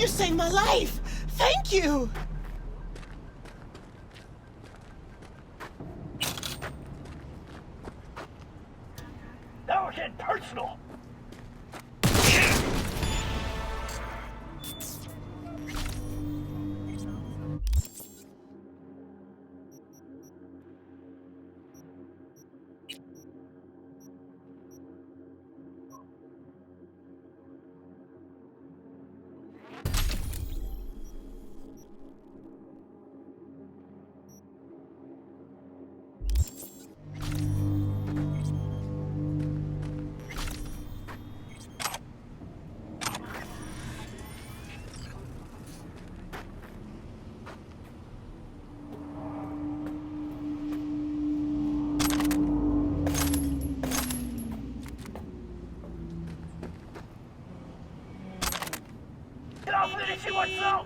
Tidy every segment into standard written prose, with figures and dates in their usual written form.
You saved my life! Thank you! Now we're getting personal. Get off and see what's up!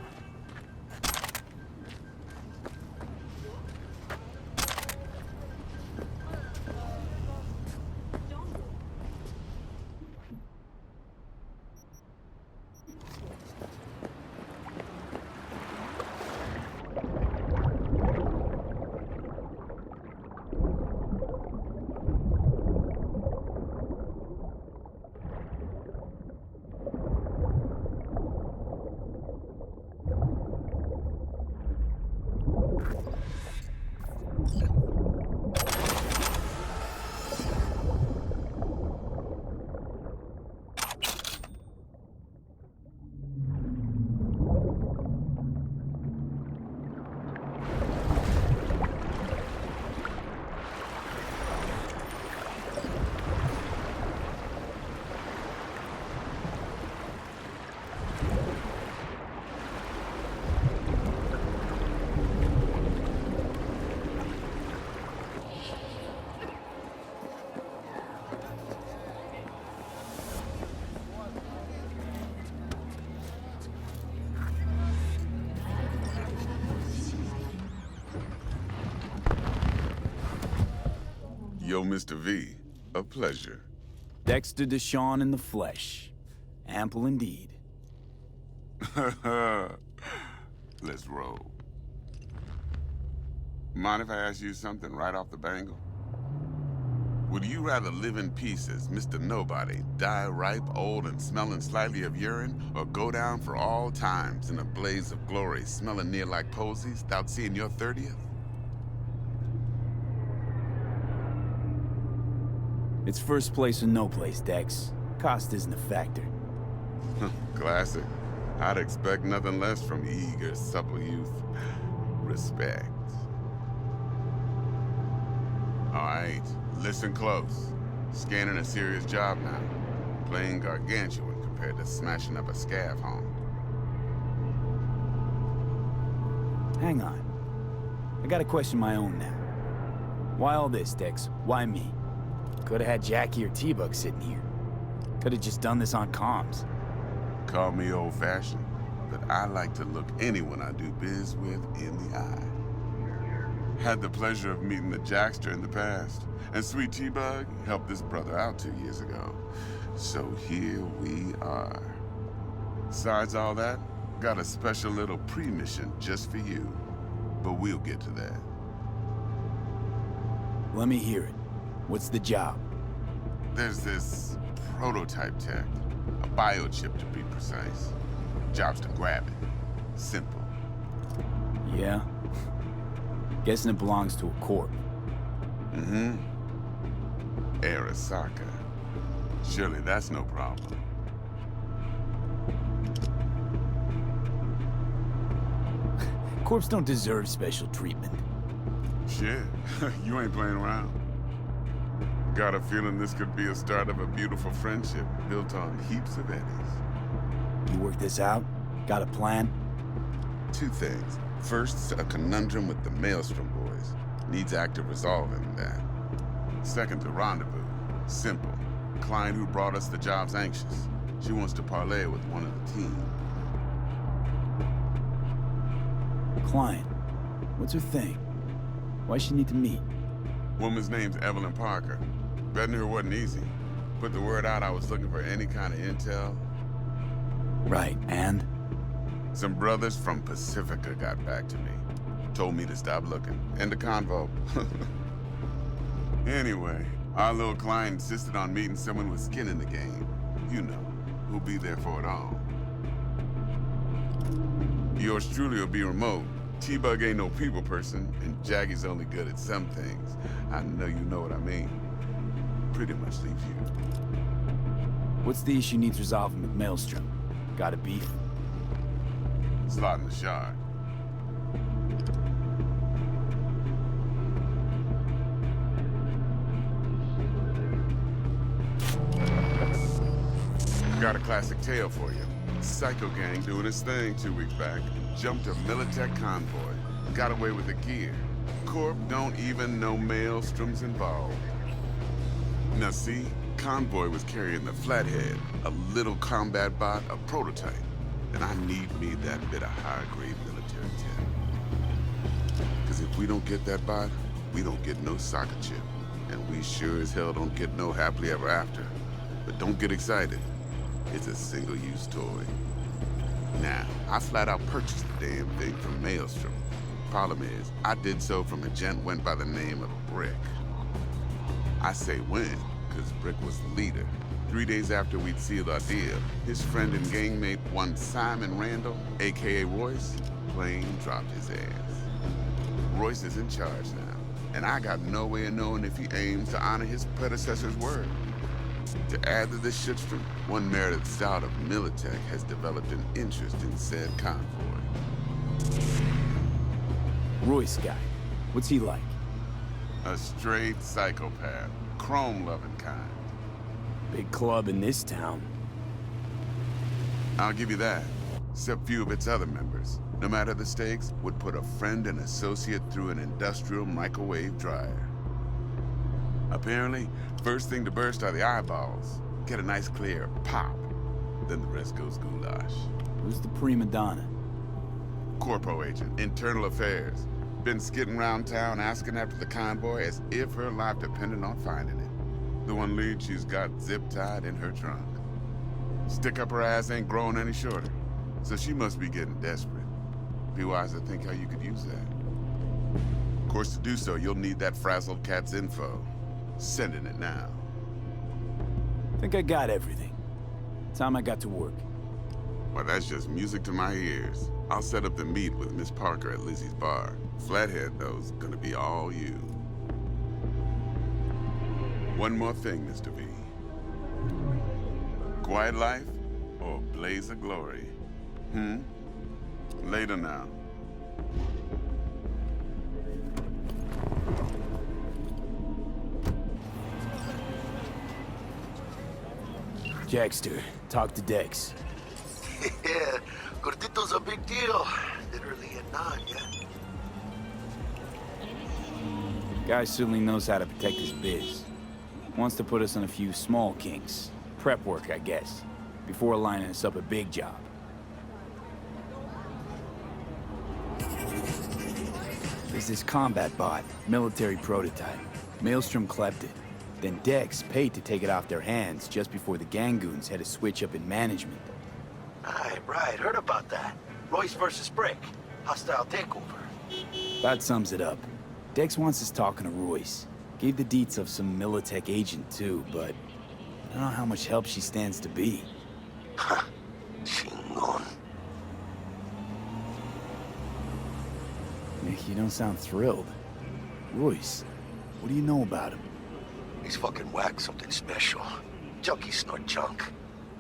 Yo, Mr. V, a pleasure. Dexter Deshawn in the flesh. Ample indeed. Let's roll. Mind if I ask you something right off the bangle? Would you rather live in peace as Mr. Nobody, die ripe, old, and smelling slightly of urine, or go down for all times in a blaze of glory, smelling near like posies, without seeing your 30th? It's first place or no place, Dex. Cost isn't a factor. Classic. I'd expect nothing less from eager, supple youth. Respect. All right, listen close. Scanning a serious job now. Playing gargantuan compared to smashing up a scav home. Hang on. I gotta question my own now. Why all this, Dex? Why me? Could've had Jackie or T-Bug sitting here. Could've just done this on comms. Call me old-fashioned, but I like to look anyone I do biz with in the eye. Had the pleasure of meeting the Jackster in the past, and Sweet T-Bug helped this brother out 2 years ago. So here we are. Besides all that, got a special little pre-mission just for you. But we'll get to that. Let me hear it. What's the job? There's this prototype tech, a biochip to be precise. Job's to grab it. Simple. Yeah? Guessing it belongs to a corp. Mm-hmm. Arasaka. Surely that's no problem. Corps don't deserve special treatment. Shit, you ain't playing around. Got a feeling this could be a start of a beautiful friendship built on heaps of eddies. You work this out? Got a plan? Two things. First, a conundrum with the Maelstrom boys. Needs active resolving that. Second, the rendezvous. Simple. Client who brought us the job's anxious. She wants to parlay with one of the team. Client. What's her thing? Why she need to meet? Woman's name's Evelyn Parker. Betting her wasn't easy. Put the word out I was looking for any kind of intel. Right, and? Some brothers from Pacifica got back to me. Told me to stop looking. End of convo. Anyway, our little client insisted on meeting someone with skin in the game. You know, who'll be there for it all. Yours truly will be remote. T-Bug ain't no people person, and Jaggy's only good at some things. I know you know what I mean. Pretty much leave you. What's the issue needs resolving with Maelstrom? Got a beef? Slot in the shard. Got a classic tale for you. Psycho gang doing his thing 2 weeks back. Jumped a Militech convoy. Got away with the gear. Corp don't even know Maelstrom's involved. Now see, convoy was carrying the Flathead, a little combat bot, a prototype. And I need me that bit of high-grade military tech. Because if we don't get that bot, we don't get no soccer chip. And we sure as hell don't get no happily ever after. But don't get excited. It's a single-use toy. Now, I flat out purchased the damn thing from Maelstrom. Problem is, I did so from a gent went by the name of Brick. I say when, because Brick was the leader. 3 days after we'd sealed our deal, his friend and gangmate, one Simon Randall, aka Royce, plain dropped his ass. Royce is in charge now, and I got no way of knowing if he aims to honor his predecessor's word. To add to this shitstrom, one merited stout of Militech has developed an interest in said convoy. Royce guy. What's he like? A straight psychopath, chrome-loving kind. Big club in this town. I'll give you that. Except few of its other members, no matter the stakes, would put a friend and associate through an industrial microwave dryer. Apparently, first thing to burst are the eyeballs. Get a nice clear pop. Then the rest goes goulash. Who's the prima donna? Corpo agent, internal affairs. Been skidding around town asking after the convoy as if her life depended on finding it. The one lead she's got zip-tied in her trunk. Stick up her ass ain't growing any shorter, so she must be getting desperate. Be wise to think how you could use that. Of course, to do so, you'll need that frazzled cat's info. Sending it now. Think I got everything. Time I got to work. Well, that's just music to my ears. I'll set up the meet with Miss Parker at Lizzie's bar. Flathead, though's gonna be all you. One more thing, Mr. V. Quiet life or blaze of glory? Later now. Jackster, talk to Dex. Yeah, Gordito's a big deal. Literally and not, yeah. Guy certainly knows how to protect his biz. Wants to put us on a few small kinks. Prep work, I guess. Before lining us up a big job. There's this combat bot, military prototype. Maelstrom clept it. Then Dex paid to take it off their hands just before the Gangoons had a switch up in management. Right, heard about that. Royce versus Brick. Hostile takeover. That sums it up. Dex wants us talking to Royce. Gave the deets of some Militech agent too, but I don't know how much help she stands to be. Ha. Chingon. Nick, you don't sound thrilled. Royce, what do you know about him? He's fucking whack something special. Junkies snort junk.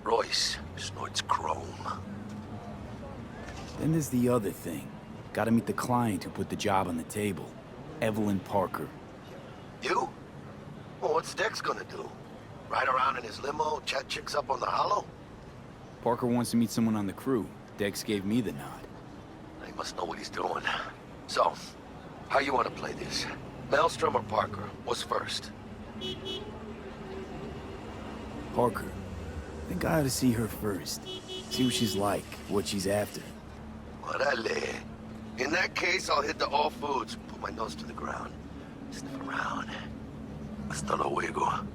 Royce snorts chrome. Then there's the other thing. Gotta meet the client who put the job on the table. Evelyn Parker. You? Well, what's Dex gonna do? Ride around in his limo, chat chicks up on the hollow? Parker wants to meet someone on the crew. Dex gave me the nod. He must know what he's doing. So, how you want to play this? Maelstrom or Parker? What's first? Parker. I think I ought to see her first. See what she's like, what she's after. Orale. In that case, I'll hit the all foods, put my nose to the ground. Sniff around. Hasta luego.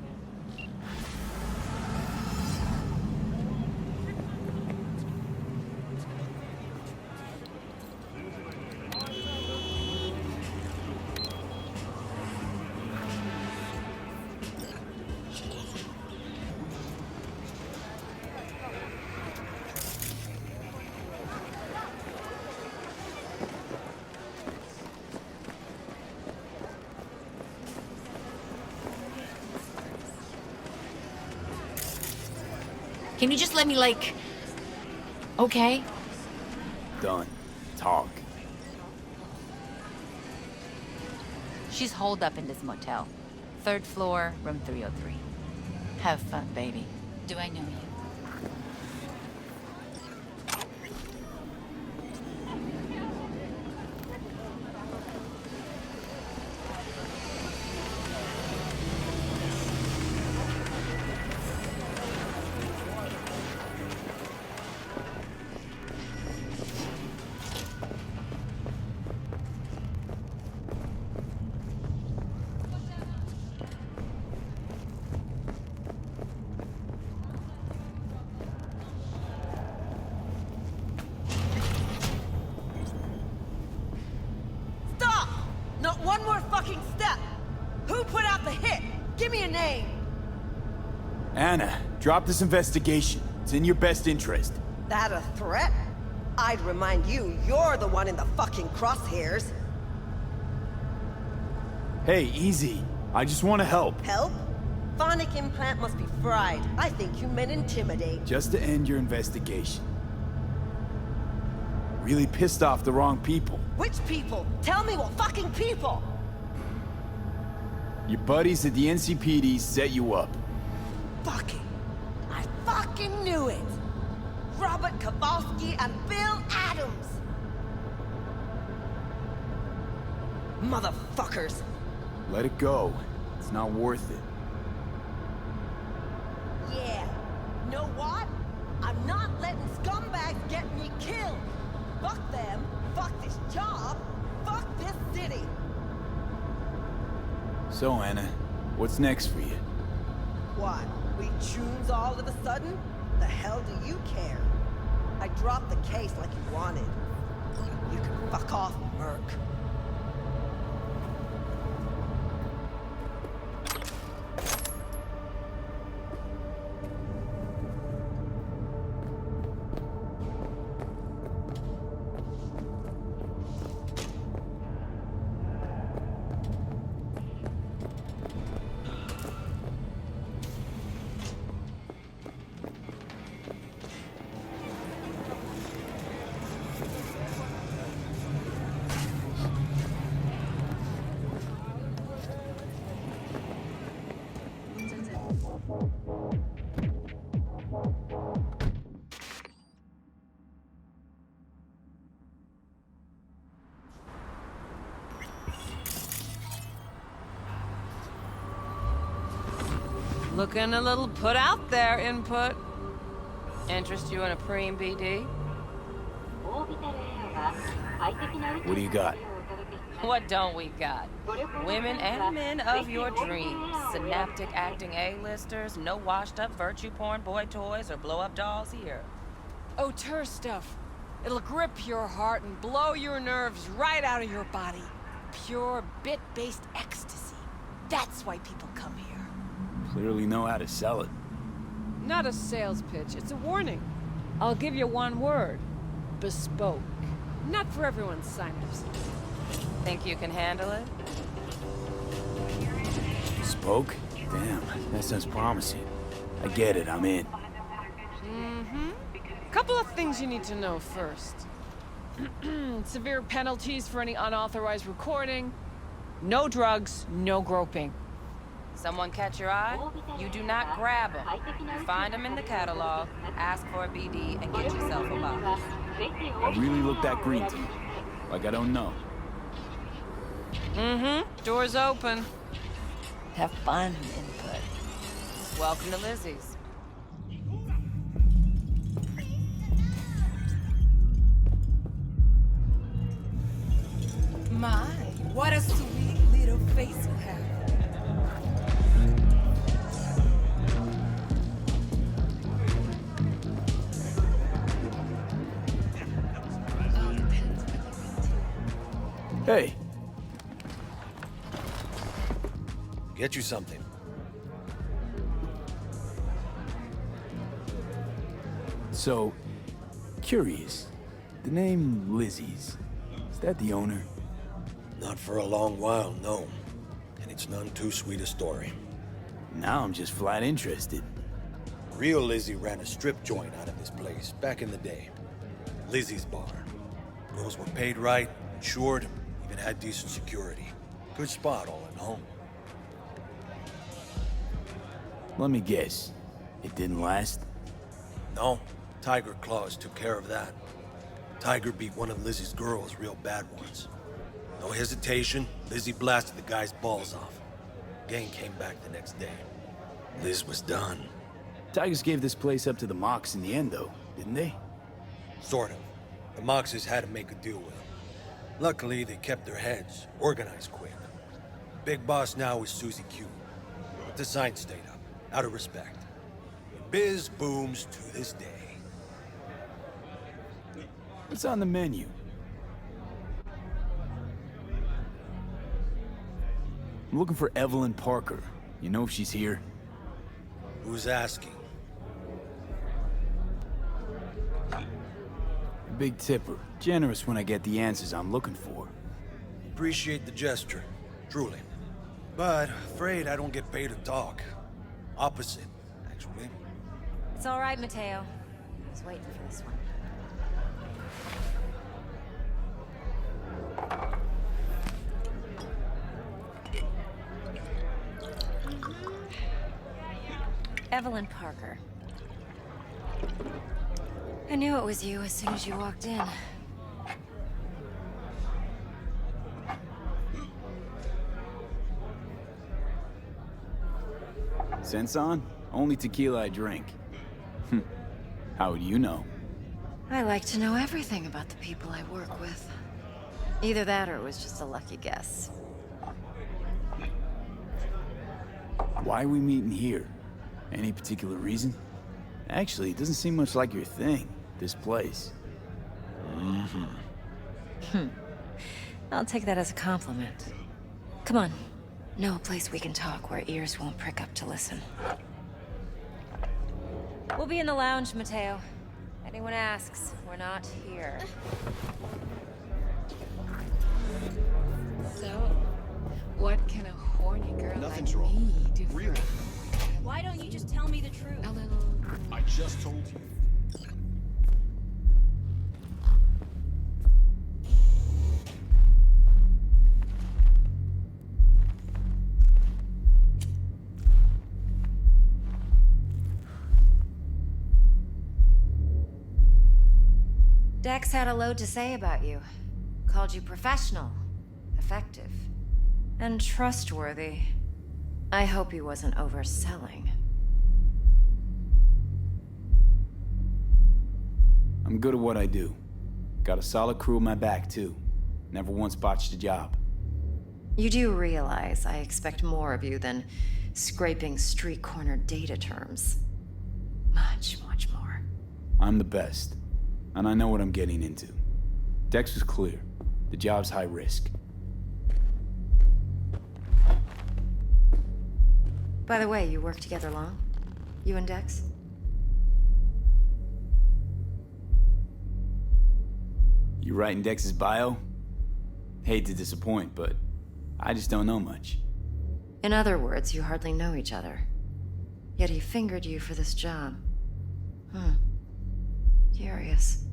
Can you just let me, like... Okay? Done. Talk. She's holed up in this motel. 3rd floor, room 303. Have fun, baby. Do I know you? Stop! Not one more fucking step! Who put out the hit? Give me a name! Anna, drop this investigation. It's in your best interest. That a threat? I'd remind you, you're the one in the fucking crosshairs. Hey, easy. I just want to help. Help? Phonic implant must be fried. I think you meant intimidate. Just to end your investigation. Really pissed off the wrong people. Which people? Tell me what fucking people! Your buddies at the NCPD set you up. Fucking... I fucking knew it! Robert Kowalski and Bill Adams! Motherfuckers! Let it go. It's not worth it. Yeah. Know what? I'm not letting scumbags get me killed! Fuck them, fuck this job, fuck this city! So, Anna, what's next for you? What? We choose all of a sudden? The hell do you care? I dropped the case like you wanted. You can fuck off, Merc. Looking a little put out there, input. Interest you in a preem BD? What do you got? What don't we got? Women and men of your dreams. Synaptic acting A-listers, no washed-up virtue porn boy toys or blow-up dolls here. Auteur stuff. It'll grip your heart and blow your nerves right out of your body. Pure bit-based ecstasy. That's why people come here. Clearly know how to sell it. Not a sales pitch, it's a warning. I'll give you one word. Bespoke. Not for everyone's sinus. Think you can handle it? Spoke? Damn, that sounds promising. I get it, I'm in. Couple of things you need to know first. Severe penalties for any unauthorized recording. No drugs, no groping. Someone catch your eye? You do not grab them. You find them in the catalog, ask for a BD, and get yourself a box. I really looked that green to you. Like I don't know. Door's open. Have fun, input. Welcome to Lizzie's. My, what a sweet little face you have. Hey, Get you something. so, curious. The name Lizzie's, is that the owner? Not for a long while, no. And it's none too sweet a story. Now I'm just flat interested. Real Lizzie ran a strip joint out of this place back in the day. Lizzie's bar. Girls were paid right, insured, even had decent security. Good spot, all in all. Let me guess. It didn't last? No, Tiger Claws took care of that. Tiger beat one of Lizzie's girls real bad once. No hesitation, Lizzie blasted the guy's balls off. Gang came back the next day. Liz was done. Tigers gave this place up to the Mox in the end, though, didn't they? Sort of. The Moxes had to make a deal with them. Luckily, they kept their heads, organized quick. Big boss now is Susie Q. But the sign stayed up, out of respect. And biz booms to this day. What's on the menu? I'm looking for Evelyn Parker. You know if she's here? Who's asking? Big tipper. Generous when I get the answers I'm looking for. Appreciate the gesture, truly. But afraid I don't get paid to talk. Opposite, actually. It's all right, Mateo. I was waiting for this one. Evelyn Parker. I knew it was you as soon as you walked in. Sense on? Only tequila I drink. How would you know? I like to know everything about the people I work with. Either that or it was just a lucky guess. Why are we meeting here? Any particular reason? Actually, it doesn't seem much like your thing, this place. I'll take that as a compliment. Come on. Know a place we can talk where ears won't prick up to listen. We'll be in the lounge, Mateo. Anyone asks, we're not here. So, what can a horny girl Nothing's like wrong. me do for Really? Why don't you just tell me the truth? a little... I just told you. Dex had a load to say about you. Called you professional, effective, and trustworthy. I hope he wasn't overselling. I'm good at what I do. Got a solid crew at my back, too. Never once botched a job. You do realize I expect more of you than scraping street corner data terms. Much, much more. I'm the best. And I know what I'm getting into. Dex was clear. The job's high risk. By the way, you work together long? You and Dex? You writing Dex's bio? Hate to disappoint, but I just don't know much. In other words, you hardly know each other. Yet he fingered you for this job. Curious.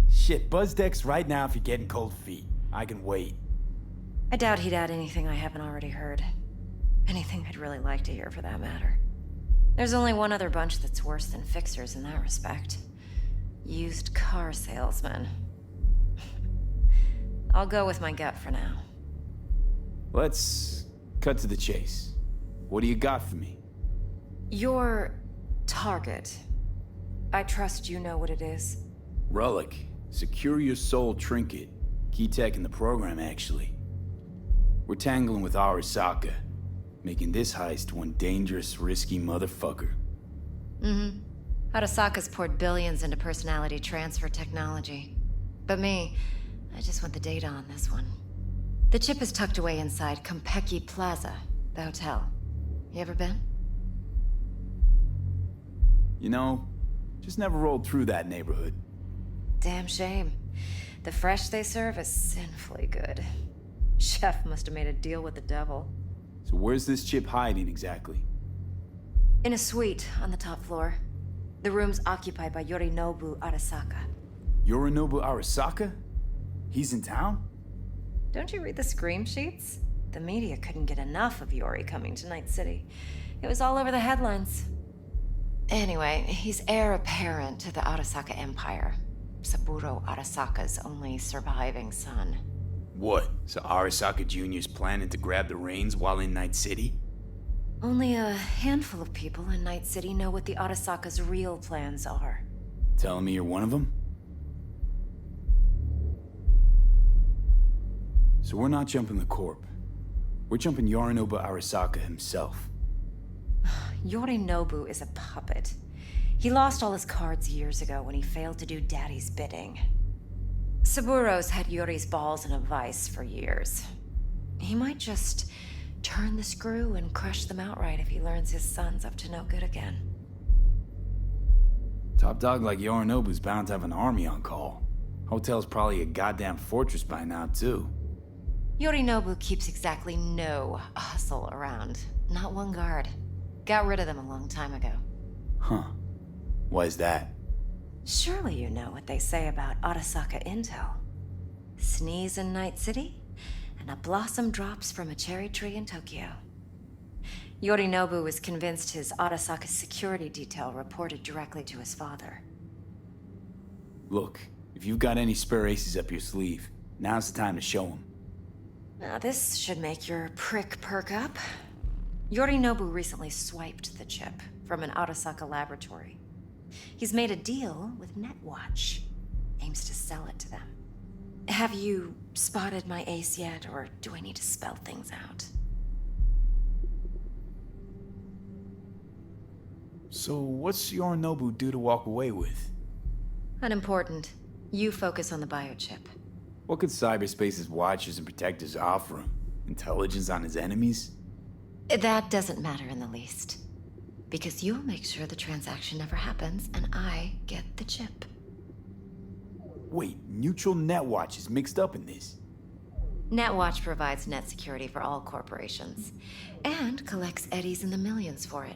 Shit, buzz Dex right now if you're getting cold feet. I can wait. I doubt he'd add anything I haven't already heard. Anything I'd really like to hear, for that matter. There's only one other bunch that's worse than fixers in that respect. Used car salesmen. I'll go with my gut for now. Let's cut to the chase. What do you got for me? Your target. I trust you know what it is. Relic. Secure your soul trinket. Key tech in the program, actually. We're tangling with Arasaka, making this heist one dangerous, risky motherfucker. Arasaka's poured billions into personality transfer technology. But me, I just want the data on this one. The chip is tucked away inside Kompeki Plaza, the hotel. You ever been? You know, just never rolled through that neighborhood. Damn shame. The fresh they serve is sinfully good. Chef must have made a deal with the devil. So where's this chip hiding exactly? In a suite on the top floor. The room's occupied by Yorinobu Arasaka. Yorinobu Arasaka? He's in town? Don't you read the scream sheets? The media couldn't get enough of Yori coming to Night City. It was all over the headlines. Anyway, he's heir apparent to the Arasaka Empire. Saburo Arasaka's only surviving son. What? So Arasaka Jr.'s planning to grab the reins while in Night City? Only a handful of people in Night City know what the Arasaka's real plans are. Telling me you're one of them? So we're not jumping the Corp. We're jumping Yorinobu Arasaka himself. Yorinobu is a puppet. He lost all his cards years ago when he failed to do Daddy's bidding. Saburo's had Yori's balls in a vice for years. He might just turn the screw and crush them outright if he learns his son's up to no good again. Top dog like Yorinobu's bound to have an army on call. Hotel's probably a goddamn fortress by now, too. Yorinobu keeps exactly no hustle around. Not one guard. Got rid of them a long time ago. Huh. Why is that? Surely you know what they say about Arasaka intel. Sneeze in Night City, and a blossom drops from a cherry tree in Tokyo. Yorinobu was convinced his Arasaka security detail reported directly to his father. Look, if you've got any spare aces up your sleeve, now's the time to show them. Now this should make your prick perk up. Yorinobu recently swiped the chip from an Arasaka laboratory. He's made a deal with Netwatch. Aims to sell it to them. Have you spotted my ace yet, or do I need to spell things out? So what's Yorinobu due to walk away with? Unimportant. You focus on the biochip. What could cyberspace's watchers and protectors offer him? Intelligence on his enemies? That doesn't matter in the least. Because you'll make sure the transaction never happens, and I get the chip. Wait, neutral Netwatch is mixed up in this? Netwatch provides net security for all corporations, and collects eddies in the millions for it.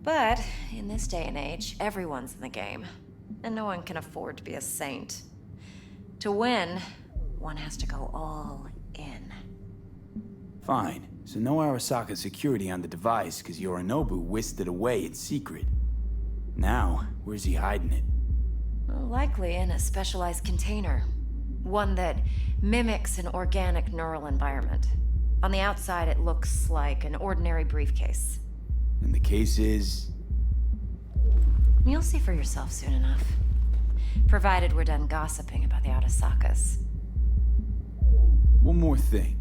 But in this day and age, everyone's in the game, and no one can afford to be a saint. To win, one has to go all in. Fine. So no Arasaka security on the device because Yorinobu whisked it away in secret. Now, where's he hiding it? Likely in a specialized container. One that mimics an organic neural environment. On the outside, it looks like an ordinary briefcase. And the case is... You'll see for yourself soon enough. Provided we're done gossiping about the Arasakas. One more thing.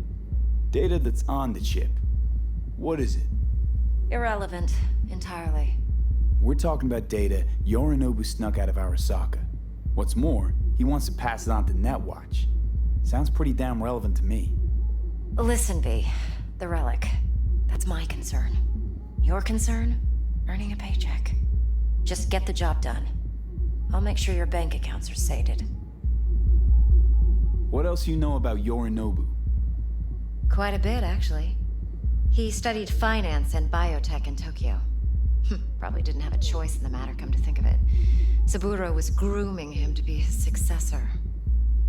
Data that's on the chip. What is it? Irrelevant, entirely. We're talking about data Yorinobu snuck out of Arasaka. What's more, he wants to pass it on to Netwatch. Sounds pretty damn relevant to me. Listen, V. The relic. That's my concern. Your concern? Earning a paycheck. Just get the job done. I'll make sure your bank accounts are sated. What else you know about Yorinobu? Quite a bit, actually. He studied finance and biotech in Tokyo. Probably didn't have a choice in the matter, come to think of it. Saburo was grooming him to be his successor.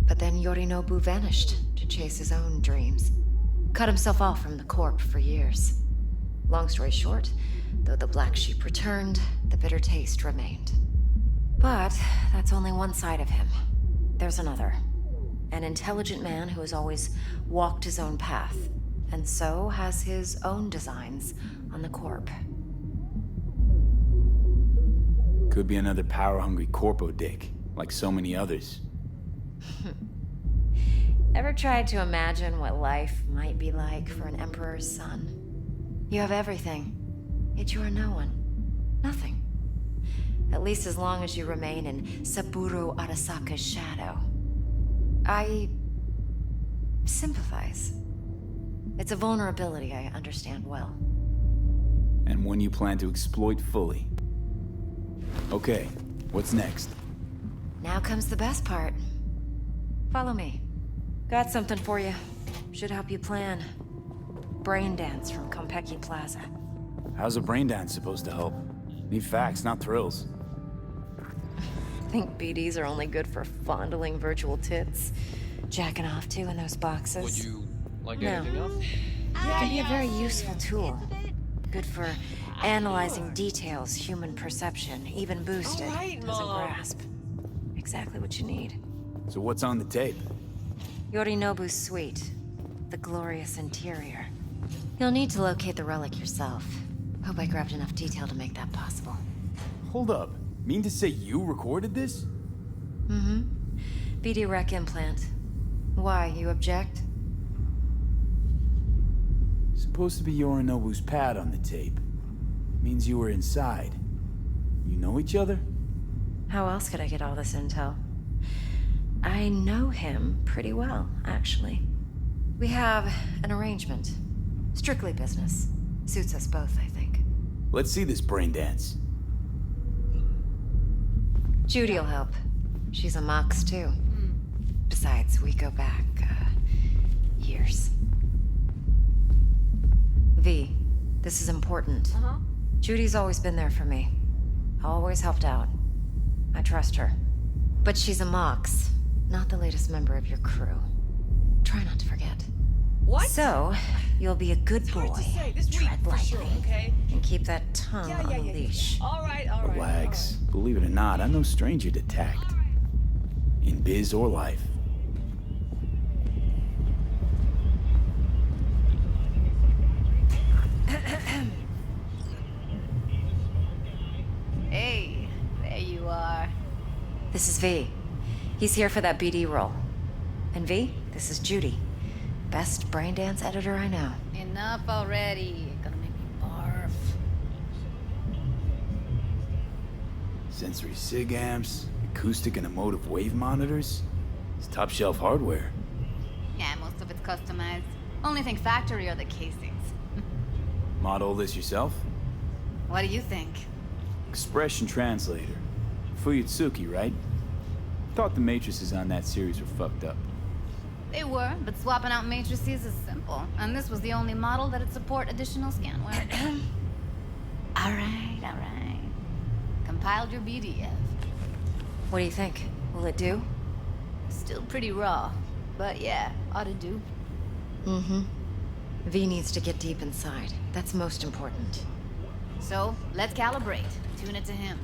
But then Yorinobu vanished to chase his own dreams. Cut himself off from the Corp for years. Long story short, though the black sheep returned, the bitter taste remained. But that's only one side of him. There's another. An intelligent man who has always walked his own path, and so has his own designs on the Corp. Could be another power-hungry corpo dick, like so many others. Ever tried to imagine what life might be like for an emperor's son? You have everything, yet you are no one. Nothing. At least as long as you remain in Saburo Arasaka's shadow. I sympathize. It's a vulnerability I understand well. And one you plan to exploit fully. Okay, what's next? Now comes the best part. Follow me. Got something for you. Should help you plan. Braindance from Konpeki Plaza. How's a Braindance supposed to help? Need facts, not thrills. Think BDs are only good for fondling virtual tits? Jacking off to in those boxes? Would you like No. anything else? It can be a very useful tool. Good for analyzing details, human perception, even boosted. All right, Doesn't Mom. grasp. Exactly what you need. So what's on the tape? Yorinobu's suite. The glorious interior. You'll need to locate the relic yourself. Hope I grabbed enough detail to make that possible. Hold up. Mean to say you recorded this? Mm-hmm. BD rec implant. Why, you object? Supposed to be Yorinobu's pad on the tape. Means you were inside. You know each other? How else could I get all this intel? I know him pretty well, actually. We have an arrangement. Strictly business. Suits us both, I think. Let's see this Braindance. Judy'll help. She's a Mox, too. Besides, we go back, years. V, this is important. Judy's always been there for me. Always helped out. I trust her. But she's a Mox, not the latest member of your crew. Try not to forget. What? So, you'll be a good boy. Hard to say. This week, Tread for lightly. sure, okay? And keep that tongue on a leash. All right, all right. Relax. Believe it or not, I'm no stranger to tact. In biz or life. Hey, there you are. This is V. He's here for that BD role. And V, this is Judy. Best Braindance editor I know. Enough already. Gonna make me barf. Sensory SIG amps, acoustic and emotive wave monitors. It's top shelf hardware. Yeah, most of it's customized. Only thing factory are the casings. Model this yourself? What do you think? Expression translator. Fuyutsuki, right? Thought the matrices on that series were fucked up. They were, but swapping out matrices is simple. And this was the only model that'd support additional scanware. Alright. Compiled your BDF. What do you think? Will it do? Still pretty raw. But yeah, ought to do. Mm-hmm. V needs to get deep inside. That's most important. So, let's calibrate. Tune it to him.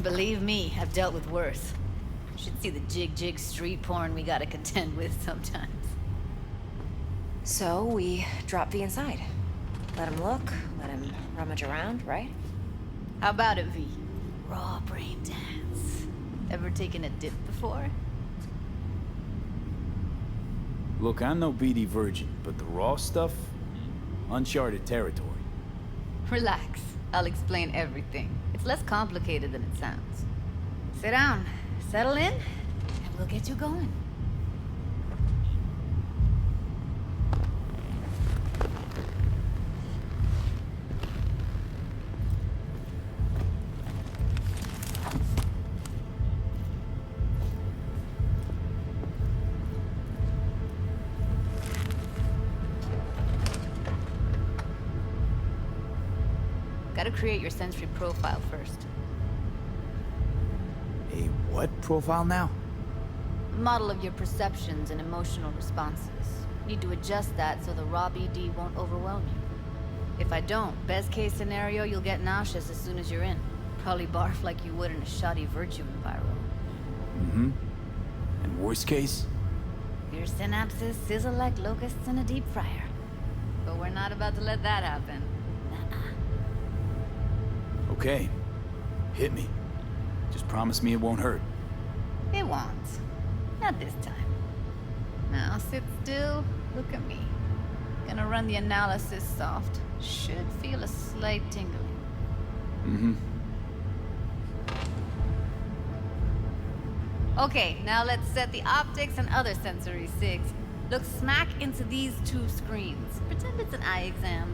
Believe me, I've dealt with worse. You should see the jig street porn we gotta contend with sometimes. So, we drop V inside. Let him look, let him rummage around, right? How about it, V? Raw brain dance. Ever taken a dip before? Look, I'm no BD virgin, but the raw stuff? Uncharted territory. Relax. I'll explain everything. It's less complicated than it sounds. Sit down, settle in, and we'll get you going. Gotta create your sensory profile first. A what profile now? Model of your perceptions and emotional responses. Need to adjust that so the raw BD won't overwhelm you. If I don't, best case scenario, you'll get nauseous as soon as you're in. Probably barf like you would in a shoddy virtue environment. Mm-hmm. And worst case? Your synapses sizzle like locusts in a deep fryer. But we're not about to let that happen. Okay. Hit me. Just promise me it won't hurt. It won't. Not this time. Now sit still, look at me. Gonna run the analysis soft. Should feel a slight tingling. Mm-hmm. Okay, now let's set the optics and other sensory SIGs. Look smack into these two screens. Pretend it's an eye exam.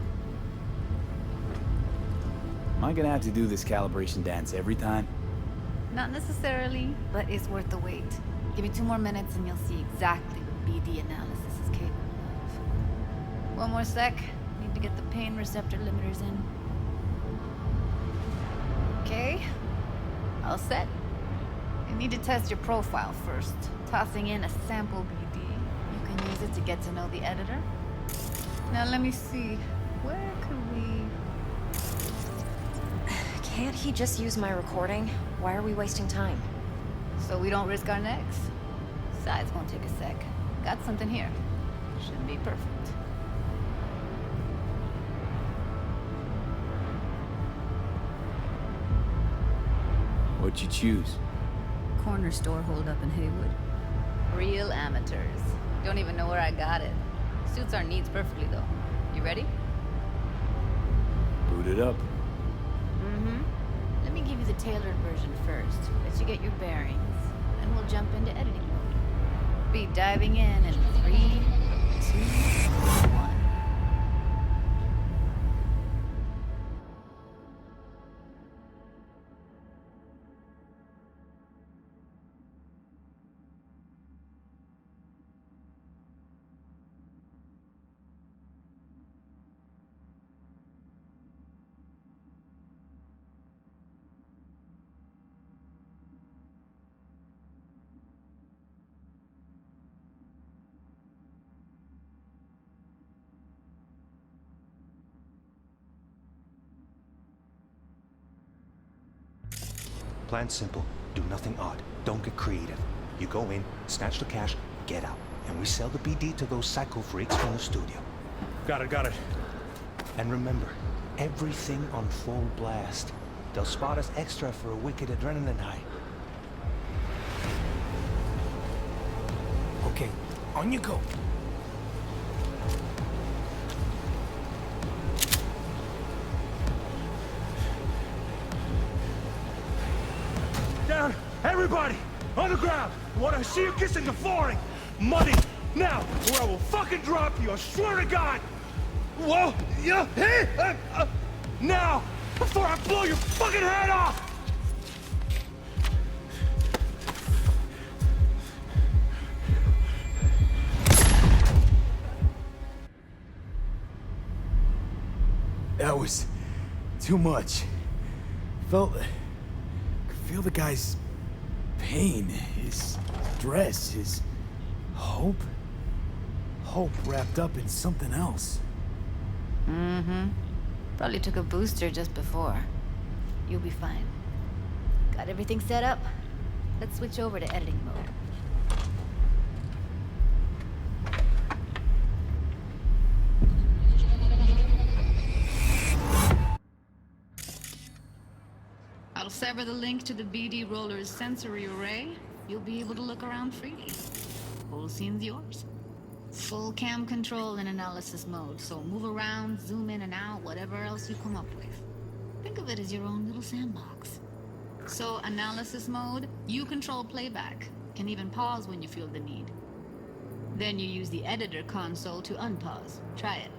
Am I gonna have to do this calibration dance every time? Not necessarily, but it's worth the wait. Give me 2 more minutes and you'll see exactly what BD analysis is capable One more sec. Need to get the pain receptor limiters in. Okay. All set. I need to test your profile first. Tossing in a sample BD. You can use it to get to know the editor. Now let me see. Where could we... Can't he just use my recording? Why are we wasting time? So we don't risk our necks. Sides won't take a sec. Got something here. Should be perfect. What'd you choose? Corner store holdup in Haywood. Real amateurs. Don't even know where I got it. Suits our needs perfectly though. You ready? Boot it up. Let me give you the tailored version first. Let you get your bearings. Then we'll jump into editing mode. Be diving in 3, 2, 1. Plan simple. Do nothing odd. Don't get creative. You go in, snatch the cash, get out. And we sell the BD to those psycho freaks from the studio. Got it. And remember, everything on full blast. They'll spot us extra for a wicked adrenaline high. Okay, on you go. Down! Everybody! On the ground! What I see you kissing the flooring! Money! Now! Or I will fucking drop you, I swear to God! Whoa! Yeah! Hey! Now! Before I blow your fucking head off! That was too much. Could feel the guy's pain, his stress, his hope. Hope wrapped up in something else. Probably took a booster just before. You'll be fine. Got everything set up? Let's switch over to editing mode. I'll sever the link to the BD Roller's sensory array. You'll be able to look around freely. Whole scene's yours. Full cam control in analysis mode, so move around, zoom in and out, whatever else you come up with. Think of it as your own little sandbox. So, analysis mode, you control playback. Can even pause when you feel the need. Then you use the editor console to unpause. Try it.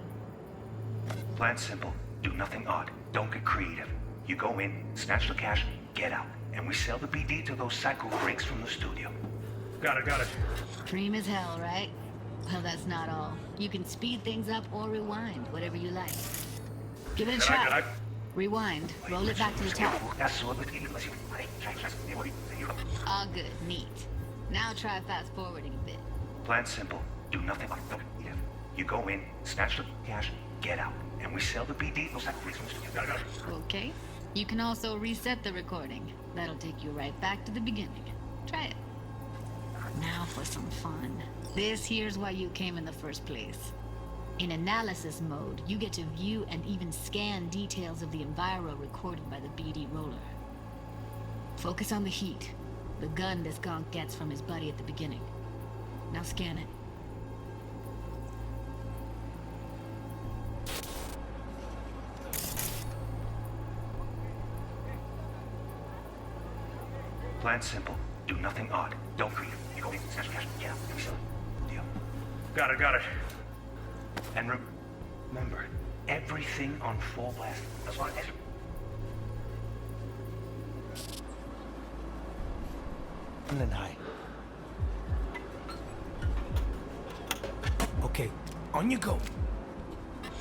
Plan simple. Do nothing odd. Don't get creative. You go in, snatch the cash, get out. And we sell the BD to those psycho freaks from the studio. Got it. Cream as hell, right? Well, that's not all. You can speed things up or rewind, whatever you like. Give it a try. Rewind. Roll it back to the top. All good. Neat. Now try fast forwarding a bit. Plan simple. Do nothing but creative. You go in, snatch the cash, get out. And we sell the BD to those psycho freaks from the studio. Okay. You can also reset the recording. That'll take you right back to the beginning. Try it. Now for some fun. This here's why you came in the first place. In analysis mode, you get to view and even scan details of the enviro recorded by the BD Roller. Focus on the heat, the gun this gonk gets from his buddy at the beginning. Now scan it. Plan simple. Do nothing odd. Don't create. You go in, snatch cash, get out. And we sell it. Deal. Got it. And remember, everything on full blast. That's what it is. And then high. Okay, on you go.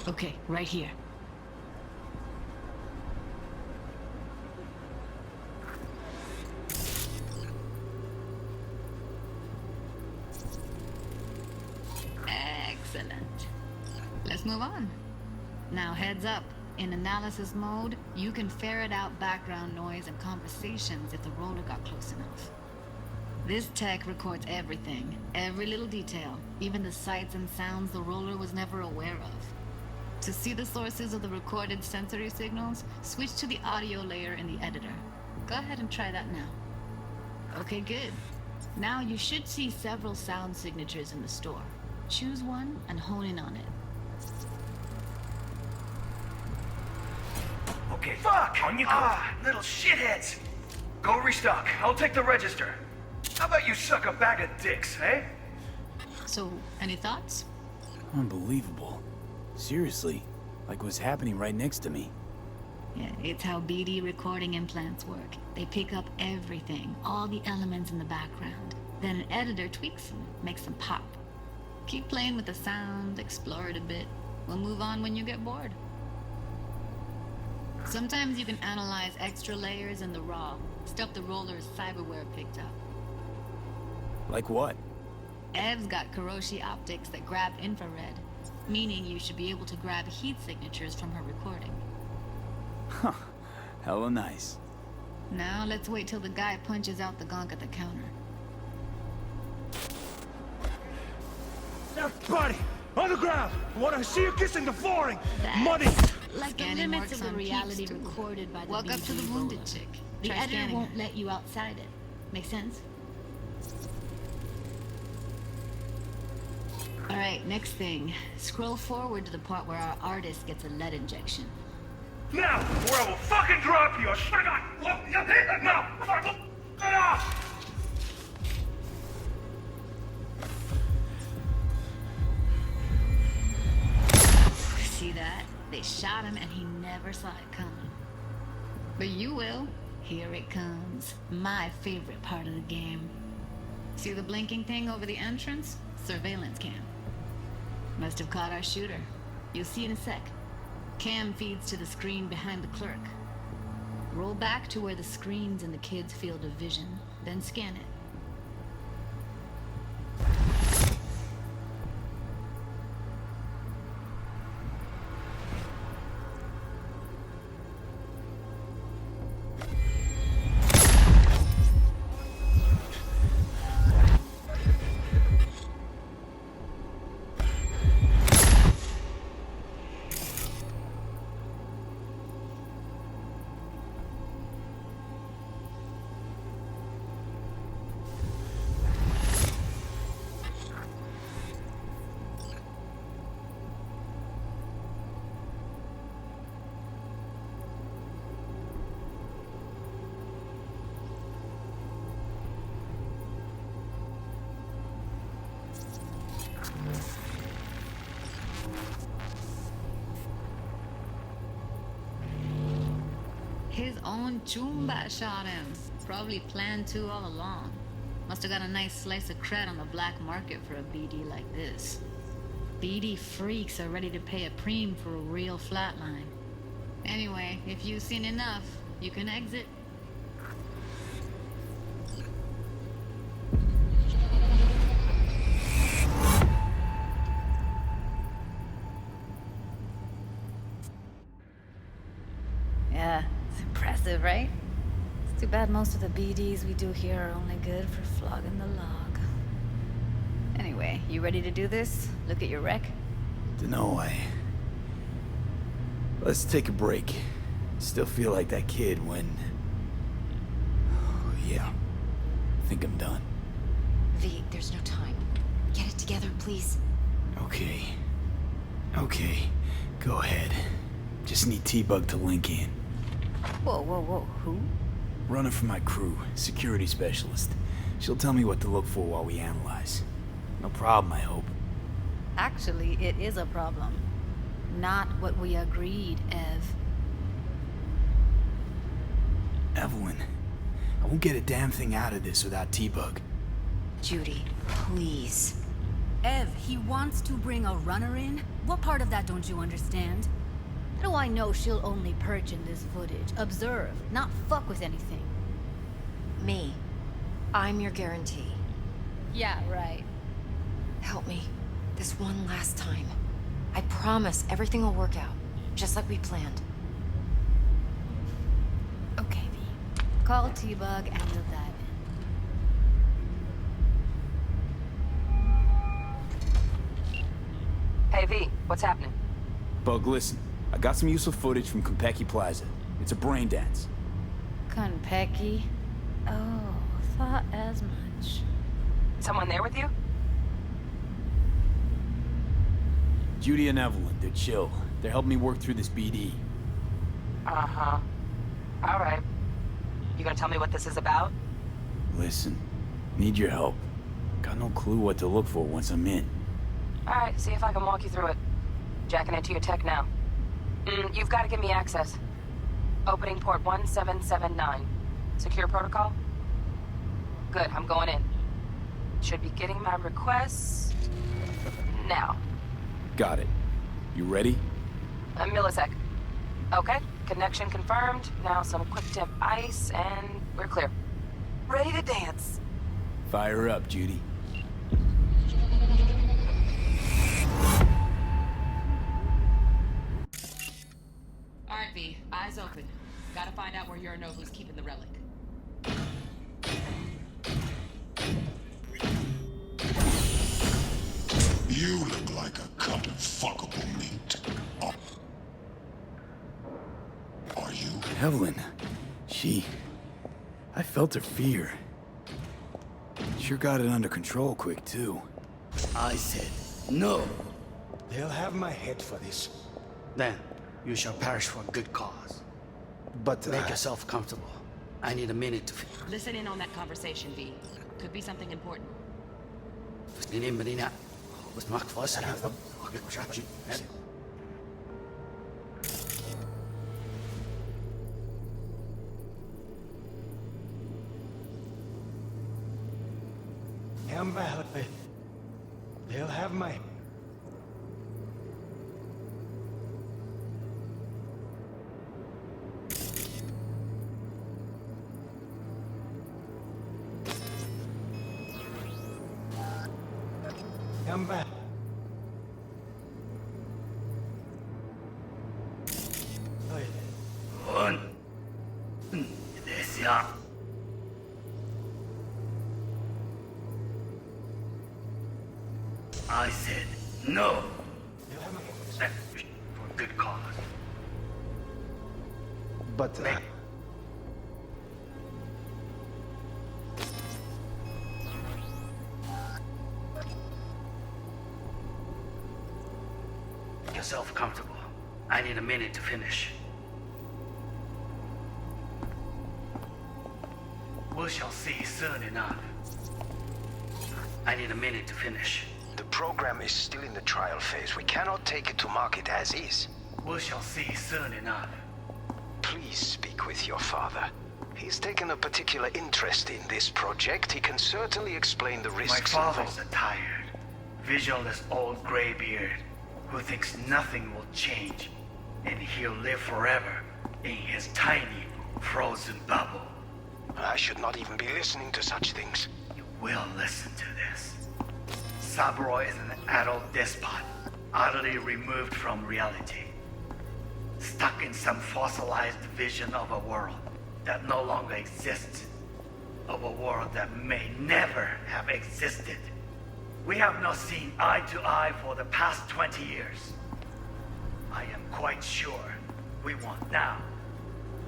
Okay, right here. Excellent. Let's move on. Now heads up. In analysis mode, you can ferret out background noise and conversations if the roller got close enough. This tech records everything, every little detail, even the sights and sounds the roller was never aware of. To see the sources of the recorded sensory signals, switch to the audio layer in the editor. Go ahead and try that now. Okay, good. Now you should see several sound signatures in the store. Choose one and hone in on it. Okay, fuck! On you go. Little shitheads! Go restock. I'll take the register. How about you suck a bag of dicks, eh? So, any thoughts? Unbelievable. Seriously, like what's happening right next to me. Yeah, it's how BD recording implants work. They pick up everything, all the elements in the background. Then an editor tweaks them, makes them pop. Keep playing with the sound, explore it a bit. We'll move on when you get bored. Sometimes you can analyze extra layers in the raw, stuff the roller's cyberware picked up. Like what? Ev's got Kiroshi optics that grab infrared, meaning you should be able to grab heat signatures from her recording. Huh. Hella nice. Now let's wait till the guy punches out the gonk at the counter. Everybody, on the ground! I want to see you kissing the flooring! Money! Like the limits of the reality recorded by the Walk up to the wounded chick. The editor won't let you outside it. Make sense? Alright, next thing. Scroll forward to the part where our artist gets a lead injection. Now, or I will fucking drop you! No! Get off! See that? They shot him and he never saw it coming. But you will. Here it comes. My favorite part of the game. See the blinking thing over the entrance? Surveillance cam. Must have caught our shooter. You'll see in a sec. Cam feeds to the screen behind the clerk. Roll back to where the screen's in the kid's field of vision, then scan it. His own Chumba shot him. Probably planned to all along. Must have got a nice slice of cred on the black market for a BD like this. BD freaks are ready to pay a preem for a real flatline. Anyway, if you've seen enough, you can exit. Yeah, it's impressive, right? It's too bad most of the BDs we do here are only good for flogging the log. Anyway, you ready to do this? Look at your wreck? Dunno, Let's take a break. Still feel like that kid when... Oh, yeah. I think I'm done. V, there's no time. Get it together, please. Okay. Okay. Go ahead. Just need T-Bug to link in. Whoa. Who? Runner for my crew. Security specialist. She'll tell me what to look for while we analyze. No problem, I hope. Actually, it is a problem. Not what we agreed, Ev. Evelyn, I won't get a damn thing out of this without T-Bug. Judy, please. Ev, he wants to bring a runner in? What part of that don't you understand? How do I know she'll only perch in this footage? Observe, not fuck with anything. Me. I'm your guarantee. Yeah, right. Help me. This one last time. I promise everything will work out. Just like we planned. Okay, V. Call T-Bug and we'll dive in. Hey, V, what's happening? Bug, listen. I got some useful footage from Konpeki Plaza. It's a brain dance. Konpeki? Oh, thought as much. Someone there with you? Judy and Evelyn, they're chill. They're helping me work through this BD. Uh-huh. All right. You gonna tell me what this is about? Listen, need your help. Got no clue what to look for once I'm in. All right, see if I can walk you through it. Jacking into your tech now. You've got to give me access. Opening port 1779. Secure protocol? Good, I'm going in. Should be getting my requests now. Got it. You ready? A millisec. Okay, connection confirmed. Now some quick tip ice, and we're clear. Ready to dance. Fire up, Judy. All right, V. Eyes open. Gotta find out where Yorinobu's keeping the relic. You look like a cut of fuckable meat. Are you? Evelyn. I felt her fear. Sure got it under control quick, too. I said no. They'll have my head for this. Then you shall perish for a good cause. But make yourself comfortable. I need a minute to... Listen in on that conversation, V. Could be something important. They'll have my... Come back. I said no. For a good cause. But Make yourself comfortable. I need a minute to finish. We shall see soon enough. I need a minute to finish. The program is still in the trial phase. We cannot take it to market as is. We shall see soon enough. Please speak with your father. He's taken a particular interest in this project. He can certainly explain the risks. My father's a tired, visionless old graybeard who thinks nothing will change, and he'll live forever in his tiny, frozen bubble. I should not even be listening to such things. You will listen to this. Saburo is an adult despot, utterly removed from reality. Stuck in some fossilized vision of a world that no longer exists. Of a world that may never have existed. We have not seen eye to eye for the past 20 years. I am quite sure we want now.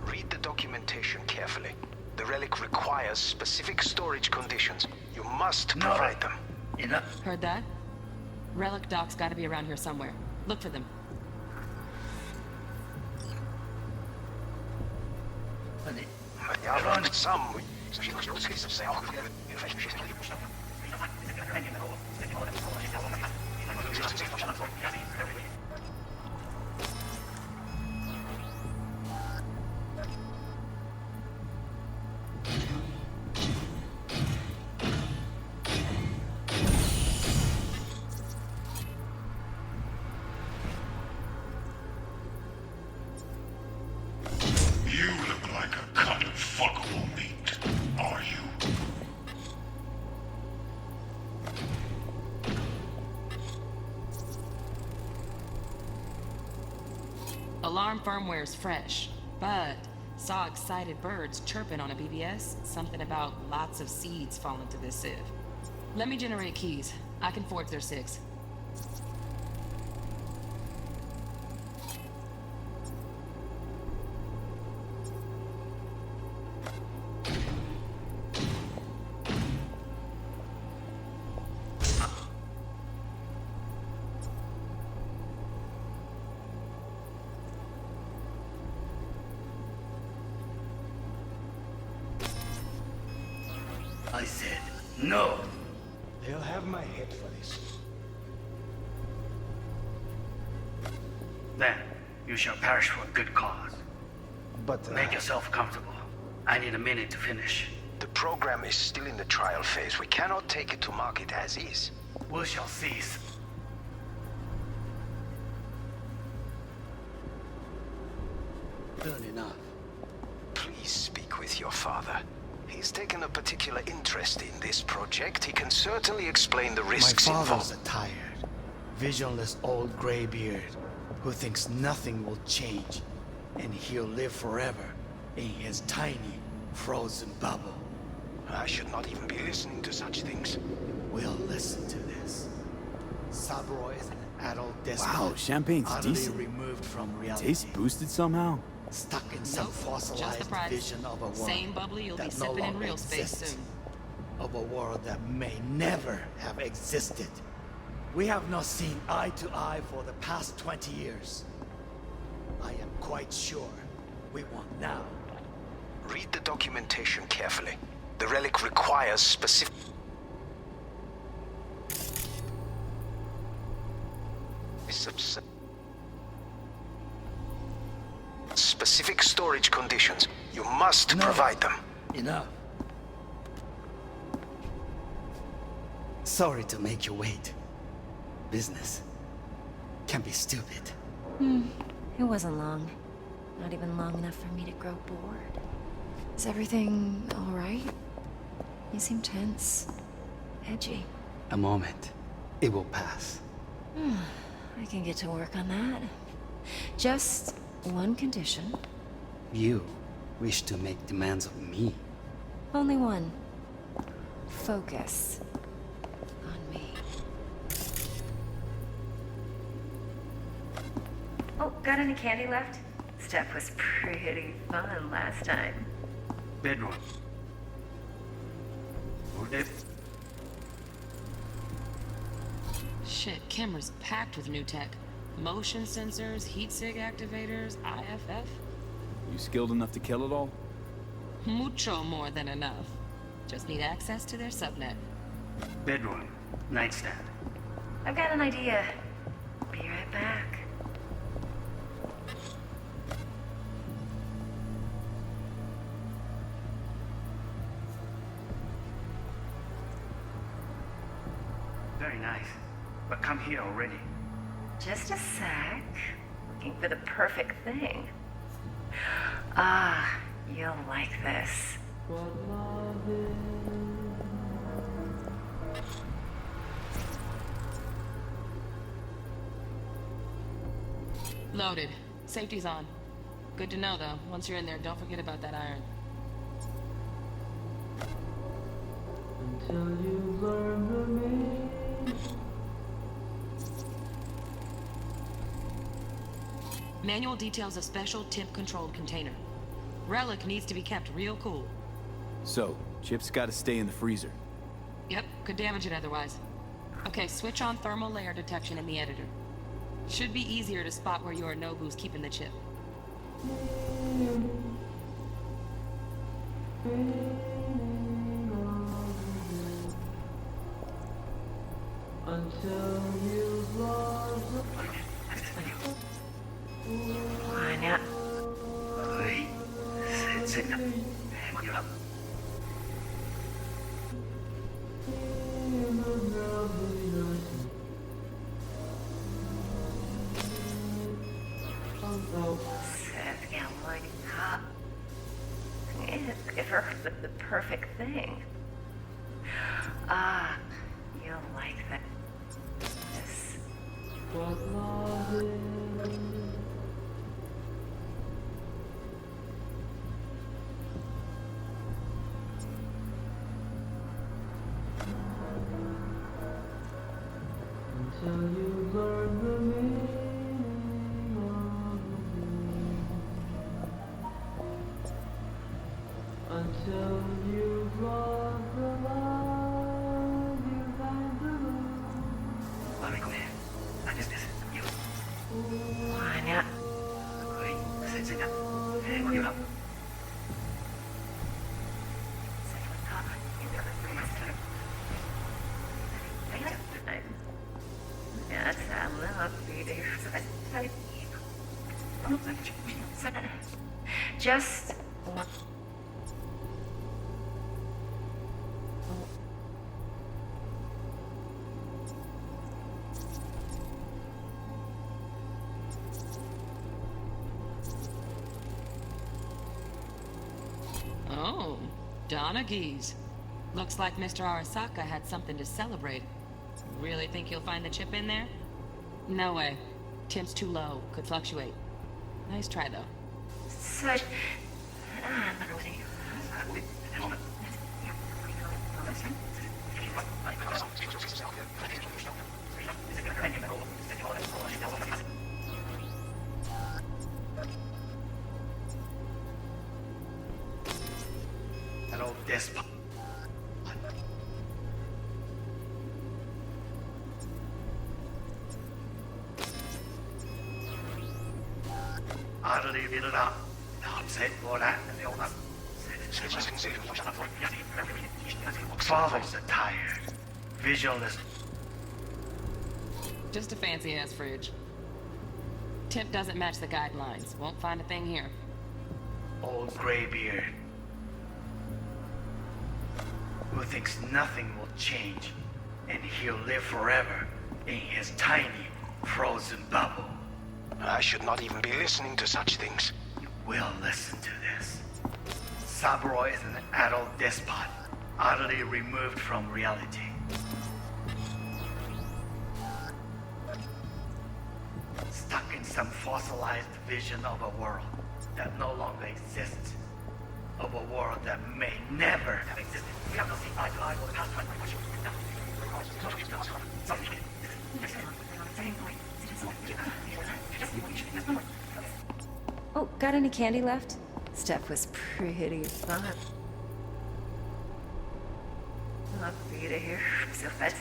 Read the documentation carefully. The relic requires specific storage conditions. You must provide them. Enough. Heard that? Relic docs gotta be around here somewhere. Look for them. fuckable meat, are you? Alarm firmware is fresh, but saw excited birds chirping on a BBS. Something about lots of seeds falling to this sieve. Let me generate keys. I can forge their SIGs. I said, no. They'll have my head for this. Then, you shall perish for a good cause. But make yourself comfortable. I need a minute to finish. The program is still in the trial phase. We cannot take it to market as is. We shall cease. Good enough. Please speak with your father. He's taken a particular interest in this project. He can certainly explain the risks My involved. father's a tired, visionless old graybeard who thinks nothing will change, and he'll live forever in his tiny, frozen bubble. I should not even be listening to such things. We'll listen to this. Cyberware is an adult despot. Wow, champagne's utterly decent. removed from reality. Taste boosted somehow? Stuck in some Just fossilized the price. vision of a world Same bubbly you'll be that no sipping in longer real space exists. soon. Of a world that may never have existed. We have not seen eye to eye for the past 20 years. I am quite sure we want now. Read the documentation carefully. The relic requires specific... specific storage conditions. You must provide them. Enough. Sorry to make you wait. Business can be stupid. It wasn't long. Not even long enough for me to grow bored. Is everything all right? You seem tense. Edgy. A moment. It will pass. I can get to work on that. Just one condition. You wish to make demands of me. Only one. Focus on me. Oh, got any candy left? Stuff was pretty fun last time. Bedroom. Shit, camera's packed with new tech. Motion sensors, heat sig activators, IFF. You skilled enough to kill it all? Mucho more than enough. Just need access to their subnet. Bedroom. Nightstand. I've got an idea. Be right back. Very nice. But come here already. Just a sec. Looking for the perfect thing. Ah, you'll like this. Loaded. Safety's on. Good to know, though. Once you're in there, don't forget about that iron. Until you learn the meaning. Manual details a special temp-controlled container. Relic needs to be kept real cool. So, chips gotta stay in the freezer. Yep, could damage it otherwise. Okay, switch on thermal layer detection in the editor. Should be easier to spot where Yorinobu's keeping the chip. Until you've lost Ваня. Oi. Sit. Hang up. Сет, я маленька. Нет. the perfect thing. Ah, you'll like that. This. What love is. Until you learn the meaning of the dream. Until you've lost the love you've had to lose. Let me go in. I just this. You. 아니야. Wait. Sit down. Hey, what are you up? Yes, I'm not reading. Just one. Oh, Donaghy's. Looks like Mr. Arasaka had something to celebrate. Really think you'll find the chip in there? No way. Temp's too low. Could fluctuate. Nice try, though. Such. That old despot. Utterly built up. Upset for that. Father's are tired. Visualist. Just a fancy-ass fridge. Temp doesn't match the guidelines. Won't find a thing here. Old graybeard. Who thinks nothing will change and he'll live forever in his tiny frozen bubble. I should not even be listening to such things. You will listen to this. Cyberware is an adult despot, utterly removed from reality. Stuck in some fossilized vision of a world that no longer exists. Of a world that may never have existed. We have not seen eye to eye for the past 20 years. Oh, got any candy left? Stuff was pretty fun. Love for you to hear. So fast.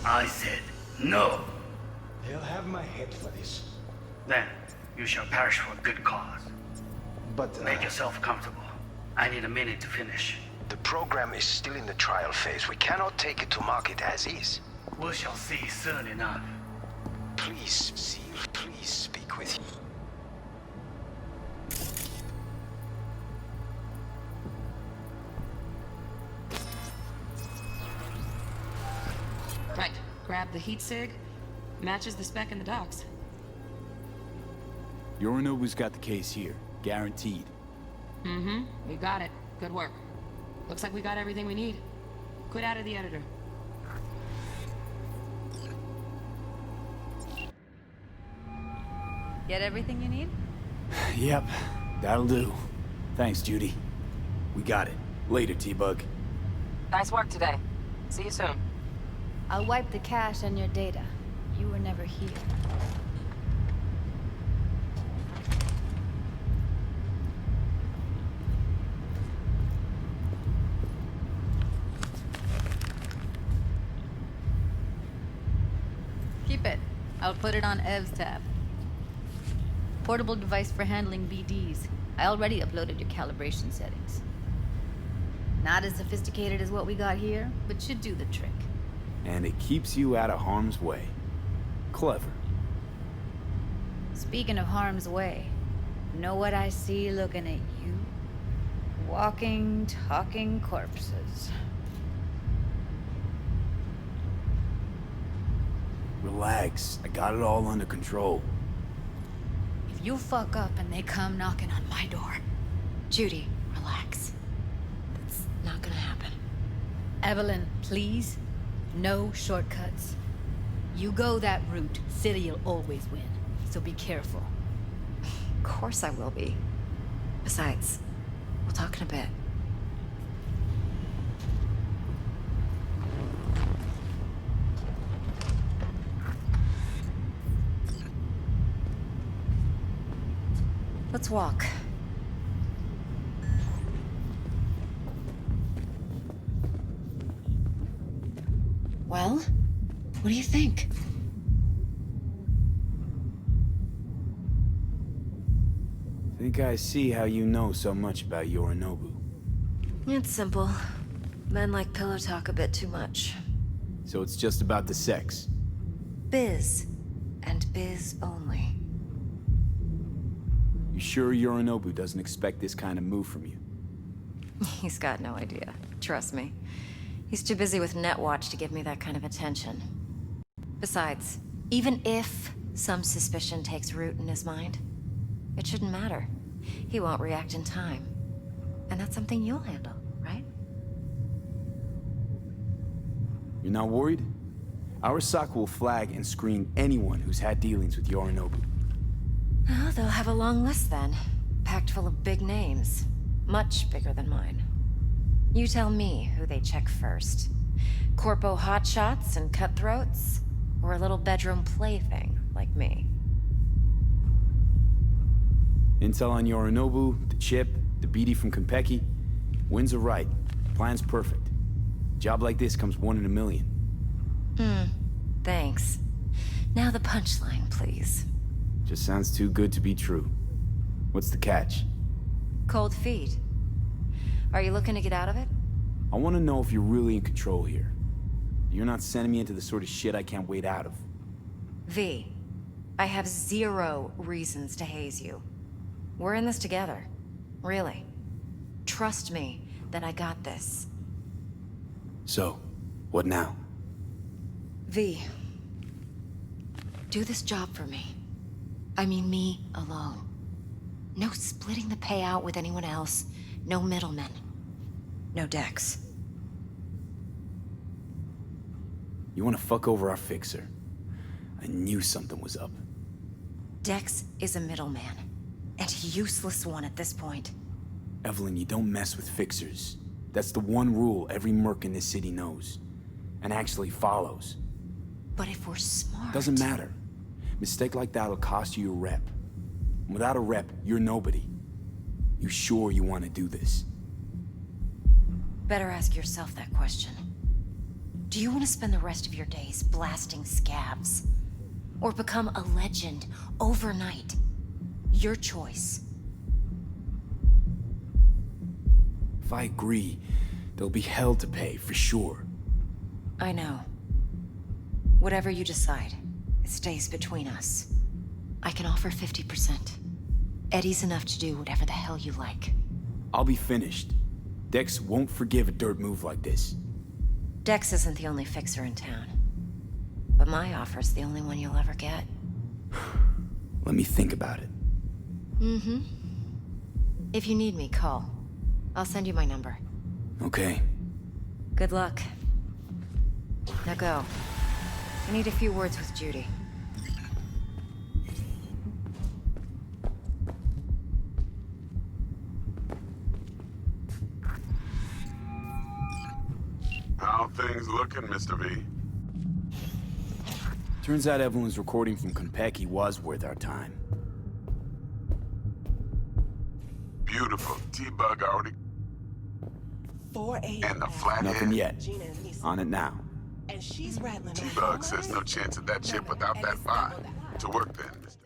I said no. They'll have my head for this. Then you shall perish for a good cause. But make yourself comfortable. I need a minute to finish. The program is still in the trial phase. We cannot take it to market as is. We shall see soon enough. Please, Seal, please speak with you. Right. Grab the heat sig. Matches the spec in the docks. Yorinobu's got the case here. Guaranteed. Mm-hmm. We got it. Good work. Looks like we got everything we need. Quit out of the editor. Get everything you need? Yep, that'll do. Thanks, Judy. We got it. Later, T-Bug. Nice work today. See you soon. I'll wipe the cache and your data. You were never here. Keep it. I'll put it on Ev's tab. Portable device for handling BDs. I already uploaded your calibration settings. Not as sophisticated as what we got here, but should do the trick. And it keeps you out of harm's way. Clever. Speaking of harm's way, know what I see looking at you? Walking, talking corpses. Relax. I got it all under control. If you fuck up and they come knocking on my door... Judy, relax. That's not gonna happen. Evelyn, please. No shortcuts. You go that route, City'll always win. So be careful. Of course I will be. Besides, we'll talk in a bit. Let's walk. Well, what do you think? Think I see how you know so much about Yorinobu. It's simple. Men like pillow talk a bit too much. So it's just about the sex. Biz. And biz only. You sure Yorinobu doesn't expect this kind of move from you? He's got no idea. Trust me. He's too busy with Netwatch to give me that kind of attention. Besides, even if some suspicion takes root in his mind, it shouldn't matter. He won't react in time. And that's something you'll handle, right? You're not worried? Arasaka will flag and screen anyone who's had dealings with Yorinobu. Oh, they'll have a long list then. Packed full of big names. Much bigger than mine. You tell me who they check first. Corpo hotshots and cutthroats? Or a little bedroom plaything like me? Intel on Yorinobu, the chip, the BD from Konpeki. Winds are right. Plan's perfect. Job like this comes 1 in a million. Thanks. Now the punchline, please. Just sounds too good to be true. What's the catch? Cold feet. Are you looking to get out of it? I want to know if you're really in control here. You're not sending me into the sort of shit I can't wait out of. V, I have 0 reasons to haze you. We're in this together. Really. Trust me that I got this. So, what now? V, do this job for me. I mean me alone. No splitting the payout with anyone else. No middlemen. No Dex. You want to fuck over our fixer? I knew something was up. Dex is a middleman. And a useless one at this point. Evelyn, you don't mess with fixers. That's the one rule every merc in this city knows. And actually follows. But if we're smart... Doesn't matter. Mistake like that'll cost you your rep. Without a rep, you're nobody. You sure you want to do this? Better ask yourself that question. Do you want to spend the rest of your days blasting scabs? Or become a legend overnight? Your choice. If I agree, there'll be hell to pay, for sure. I know. Whatever you decide, it stays between us. I can offer 50%. Eddie's enough to do whatever the hell you like. I'll be finished. Dex won't forgive a dirt move like this. Dex isn't the only fixer in town. But my offer's the only one you'll ever get. Let me think about it. If you need me, call. I'll send you my number. Okay. Good luck. Now go. I need a few words with Judy. How things looking, Mr. V? Turns out Evelyn's recording from Konpeki was worth our time. Beautiful. T-Bug already... 4 a.m. And the flathead. Nothing yet. Gina and Lisa. On it now. And she's rattling on T-Bug says no chance of that chip without that vibe. To work then, Mr.